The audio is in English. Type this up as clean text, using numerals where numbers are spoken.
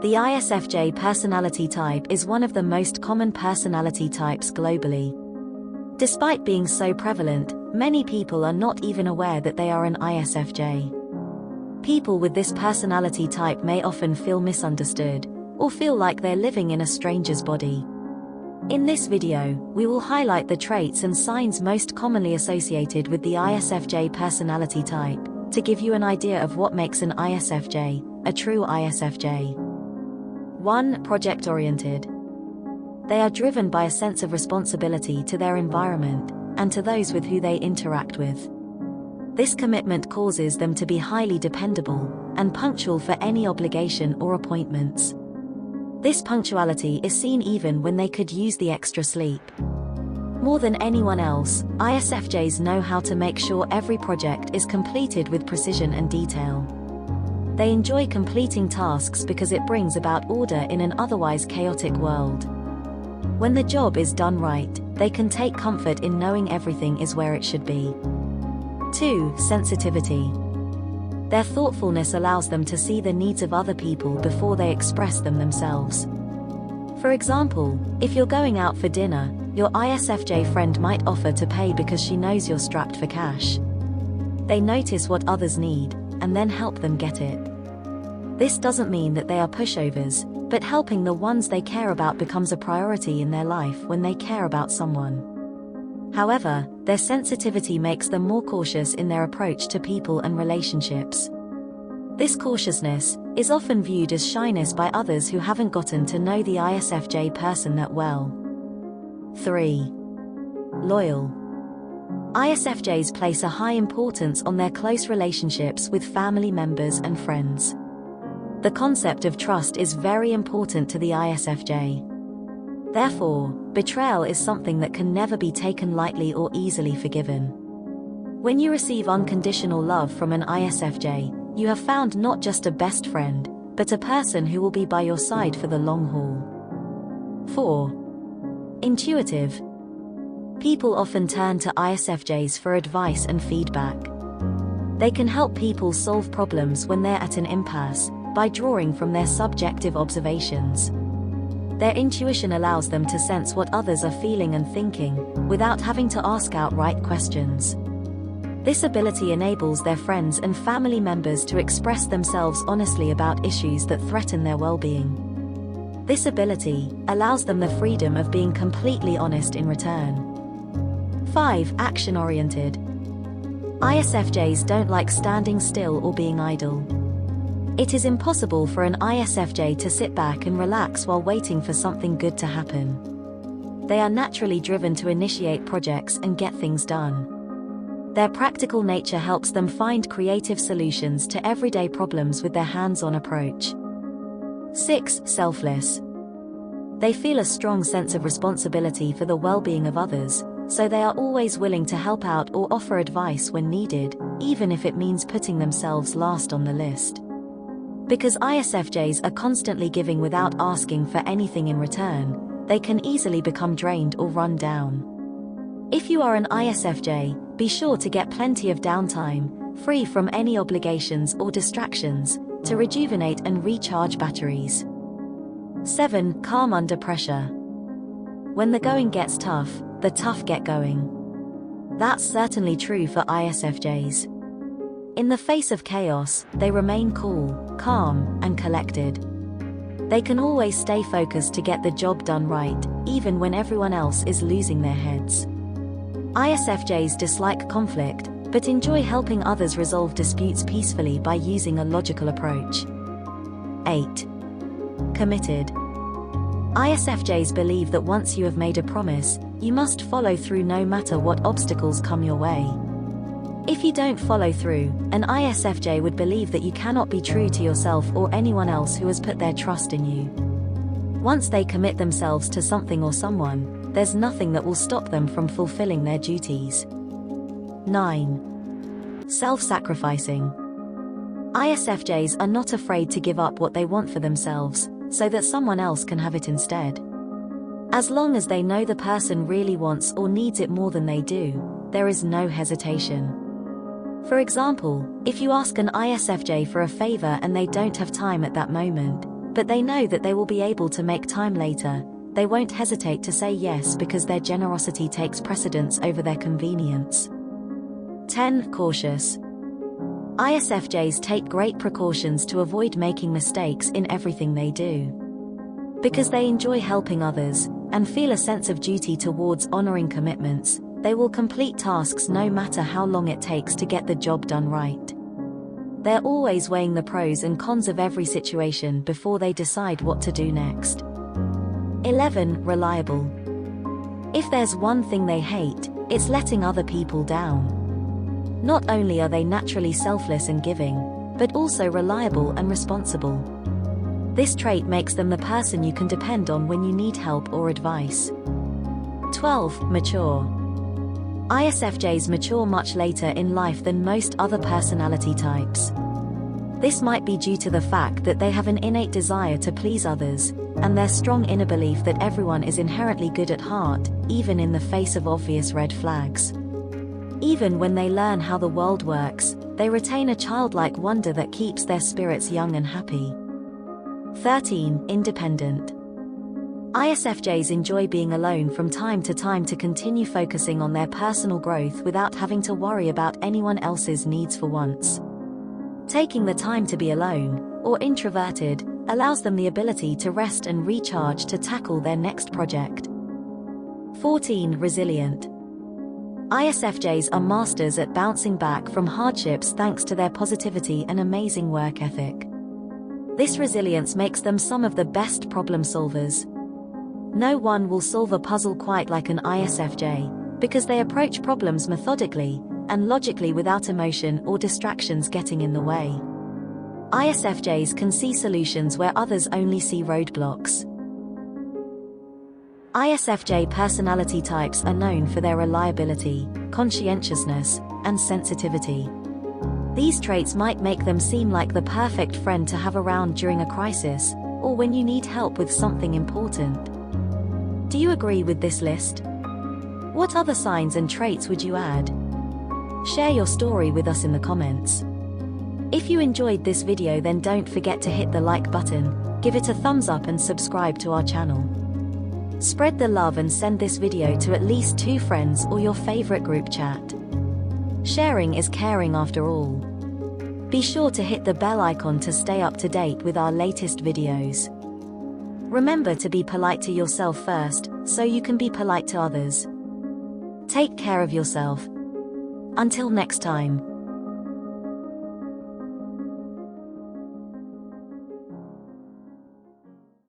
The ISFJ personality type is one of the most common personality types globally. Despite being so prevalent, many people are not even aware that they are an ISFJ. People with this personality type may often feel misunderstood, or feel like they're living in a stranger's body. In this video, we will highlight the traits and signs most commonly associated with the ISFJ personality type, to give you an idea of what makes an ISFJ a true ISFJ. 1. Project-oriented. They are driven by a sense of responsibility to their environment, and to those with who they interact with. This commitment causes them to be highly dependable, and punctual for any obligation or appointments. This punctuality is seen even when they could use the extra sleep. More than anyone else, ISFJs know how to make sure every project is completed with precision and detail. They enjoy completing tasks because it brings about order in an otherwise chaotic world. When the job is done right, they can take comfort in knowing everything is where it should be. 2. Sensitivity. Their thoughtfulness allows them to see the needs of other people before they express them themselves. For example, if you're going out for dinner, your ISFJ friend might offer to pay because she knows you're strapped for cash. They notice what others need, and then help them get it. This doesn't mean that they are pushovers, but helping the ones they care about becomes a priority in their life when they care about someone. However, their sensitivity makes them more cautious in their approach to people and relationships. This cautiousness is often viewed as shyness by others who haven't gotten to know the ISFJ person that well. 3. Loyal. ISFJs place a high importance on their close relationships with family members and friends. The concept of trust is very important to the ISFJ. Therefore, betrayal is something that can never be taken lightly or easily forgiven. When you receive unconditional love from an ISFJ, you have found not just a best friend, but a person who will be by your side for the long haul. 4. Intuitive. People often turn to ISFJs for advice and feedback. They can help people solve problems when they're at an impasse, by drawing from their subjective observations. Their intuition allows them to sense what others are feeling and thinking, without having to ask outright questions. This ability enables their friends and family members to express themselves honestly about issues that threaten their well-being. This ability allows them the freedom of being completely honest in return. 5. Action-oriented. ISFJs don't like standing still or being idle. It is impossible for an ISFJ to sit back and relax while waiting for something good to happen. They are naturally driven to initiate projects and get things done. Their practical nature helps them find creative solutions to everyday problems with their hands-on approach. 6. Selfless. They feel a strong sense of responsibility for the well-being of others, so they are always willing to help out or offer advice when needed, even if it means putting themselves last on the list. Because ISFJs are constantly giving without asking for anything in return, they can easily become drained or run down. If you are an ISFJ, be sure to get plenty of downtime, free from any obligations or distractions, to rejuvenate and recharge batteries. 7. Calm under pressure. When the going gets tough, the tough get going. That's certainly true for ISFJs. In the face of chaos, they remain cool, calm, and collected. They can always stay focused to get the job done right, even when everyone else is losing their heads. ISFJs dislike conflict, but enjoy helping others resolve disputes peacefully by using a logical approach. 8. Committed. ISFJs believe that once you have made a promise, you must follow through no matter what obstacles come your way. If you don't follow through, an ISFJ would believe that you cannot be true to yourself or anyone else who has put their trust in you. Once they commit themselves to something or someone, there's nothing that will stop them from fulfilling their duties. 9. Self-sacrificing. ISFJs are not afraid to give up what they want for themselves, so that someone else can have it instead. As long as they know the person really wants or needs it more than they do, there is no hesitation. For example, if you ask an ISFJ for a favor and they don't have time at that moment, But they know that they will be able to make time later. They won't hesitate to say yes because their generosity takes precedence over their convenience. 10. Cautious. ISFJs take great precautions to avoid making mistakes in everything they do. Because they enjoy helping others, and feel a sense of duty towards honoring commitments, they will complete tasks no matter how long it takes to get the job done right. They're always weighing the pros and cons of every situation before they decide what to do next. 11. Reliable. If there's one thing they hate, it's letting other people down. Not only are they naturally selfless and giving, but also reliable and responsible. This trait makes them the person you can depend on when you need help or advice. 12. Mature. ISFJs mature much later in life than most other personality types. This might be due to the fact that they have an innate desire to please others, and their strong inner belief that everyone is inherently good at heart, even in the face of obvious red flags. Even when they learn how the world works, they retain a childlike wonder that keeps their spirits young and happy. 13. Independent. ISFJs enjoy being alone from time to time to continue focusing on their personal growth without having to worry about anyone else's needs for once. Taking the time to be alone, or introverted, allows them the ability to rest and recharge to tackle their next project. 14. Resilient. ISFJs are masters at bouncing back from hardships thanks to their positivity and amazing work ethic. This resilience makes them some of the best problem solvers. No one will solve a puzzle quite like an ISFJ, because they approach problems methodically and logically without emotion or distractions getting in the way. ISFJs can see solutions where others only see roadblocks. ISFJ personality types are known for their reliability, conscientiousness, and sensitivity. These traits might make them seem like the perfect friend to have around during a crisis, or when you need help with something important. Do you agree with this list? What other signs and traits would you add? Share your story with us in the comments. If you enjoyed this video, then don't forget to hit the like button, give it a thumbs up and subscribe to our channel. Spread the love and send this video to at least 2 friends or your favorite group chat. Sharing is caring after all. Be sure to hit the bell icon to stay up to date with our latest videos. Remember to be polite to yourself first, so you can be polite to others. Take care of yourself. Until next time.